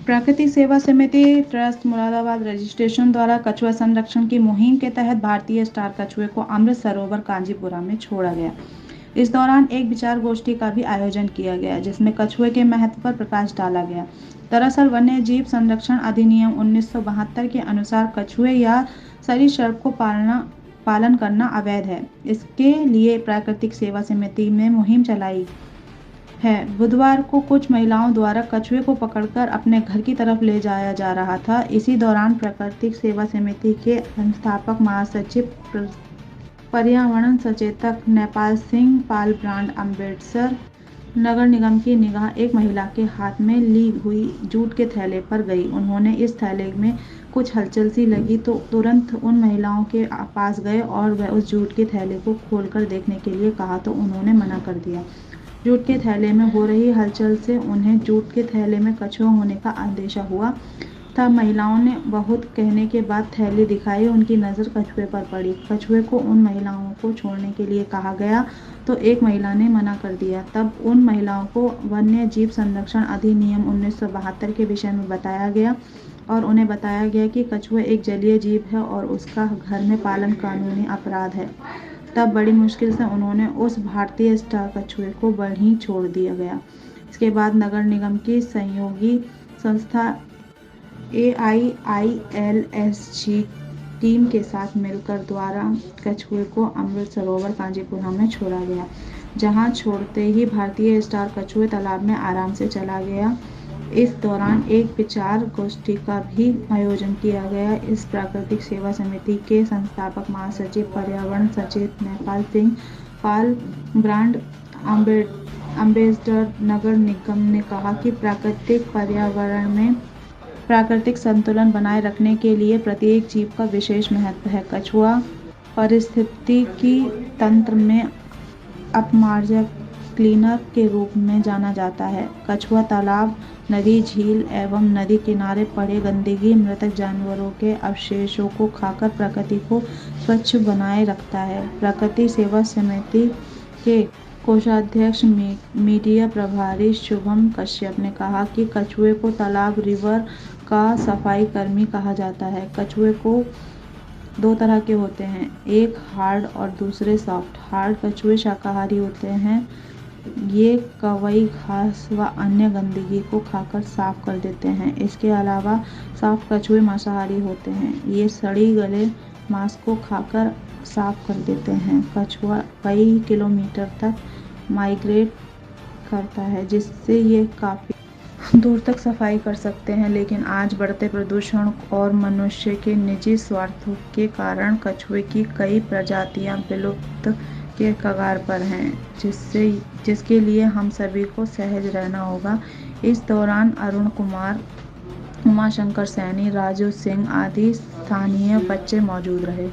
प्राकृतिक सेवा समिति ट्रस्ट मुरादाबाद रजिस्ट्रेशन द्वारा कछुआ संरक्षण की मुहिम के तहत भारतीय स्टार कछुए को अमृत सरोवर कांजीपुरा में छोड़ा गया। इस दौरान एक विचार गोष्ठी का भी आयोजन किया गया, जिसमें कछुए के महत्व पर प्रकाश डाला गया। दरअसल वन्य जीव संरक्षण अधिनियम 1972 के अनुसार कछुए या सरीसृप को पालन करना अवैध है। इसके लिए प्राकृतिक सेवा समिति ने मुहिम चलाई है। बुधवार को कुछ महिलाओं द्वारा कछुए को पकड़कर अपने घर की तरफ ले जाया जा रहा था। इसी दौरान प्राकृतिक सेवा समिति के संस्थापक महासचिव पर्यावरण सचेतक नेपाल सिंह पाल ब्रांड अम्बेडकर नगर निगम की निगाह एक महिला के हाथ में ली हुई जूट के थैले पर गई। उन्होंने इस थैले में कुछ हलचल सी लगी तो तुरंत उन महिलाओं के पास गए और वह उस जूट के थैले को खोलकर देखने के लिए कहा तो उन्होंने मना कर दिया। जूट के थैले में हो रही हलचल से उन्हें जूट के थैले में कछुआ होने का अंदेशा हुआ। तब महिलाओं ने बहुत कहने के बाद थैली दिखाई। उनकी नज़र कछुए पर पड़ी। कछुए को उन महिलाओं को छोड़ने के लिए कहा गया तो एक महिला ने मना कर दिया। तब उन महिलाओं को वन्य जीव संरक्षण अधिनियम 1972 के विषय में बताया गया और उन्हें बताया गया कि कछुआ एक जलीय जीव है और उसका घर में पालन कानूनी अपराध है। तब बड़ी मुश्किल से उन्होंने उस भारतीय स्टार कछुए को वहीं छोड़ दिया गया। इसके बाद नगर निगम की सहयोगी संस्था AIILSG टीम के साथ मिलकर द्वारा कछुए को अमृत सरोवर कांजीपुरा में छोड़ा गया, जहां छोड़ते ही भारतीय स्टार कछुए तालाब में आराम से चला गया। इस दौरान एक विचार गोष्ठी का भी आयोजन किया गया। इस प्राकृतिक सेवा समिति के संस्थापक महासचिव पर्यावरण सचेत नेपाल सिंह पाल ब्रांड अम्बेडकर नगर निगम ने कहा कि प्राकृतिक पर्यावरण में प्राकृतिक संतुलन बनाए रखने के लिए प्रत्येक जीव का विशेष महत्व है। कछुआ पारिस्थितिकी तंत्र में अपमार्जक क्लीनर के रूप में जाना जाता है। कछुआ तालाब, नदी, झील एवं नदी किनारे पड़े गंदगी, मृतक जानवरों के अवशेषों को खाकर प्रकृति को स्वच्छ बनाए रखता है। प्राकृतिक सेवा समिति के कोषाध्यक्ष मीडिया प्रभारी शुभम कश्यप ने कहा कि कछुए को तालाब रिवर का सफाई कर्मी कहा जाता है। कछुए को दो तरह के होते हैं, एक हार्ड और दूसरे सॉफ्ट। हार्ड कछुए शाकाहारी होते हैं। ये कवई, घास व अन्य गंदगी को खाकर साफ कर देते हैं। इसके अलावा सॉफ्ट कछुए मांसाहारी होते हैं। ये सड़ी गले मांस को खाकर साफ कर देते हैं। कछुआ कई किलोमीटर तक माइग्रेट करता है, जिससे ये काफ़ी दूर तक सफाई कर सकते हैं। लेकिन आज बढ़ते प्रदूषण और मनुष्य के निजी स्वार्थों के कारण कछुए की कई प्रजातियां विलुप्त के कगार पर हैं, जिसके लिए हम सभी को सहज रहना होगा। इस दौरान अरुण कुमार, उमाशंकर सैनी, राजू सिंह आदि स्थानीय बच्चे मौजूद रहे।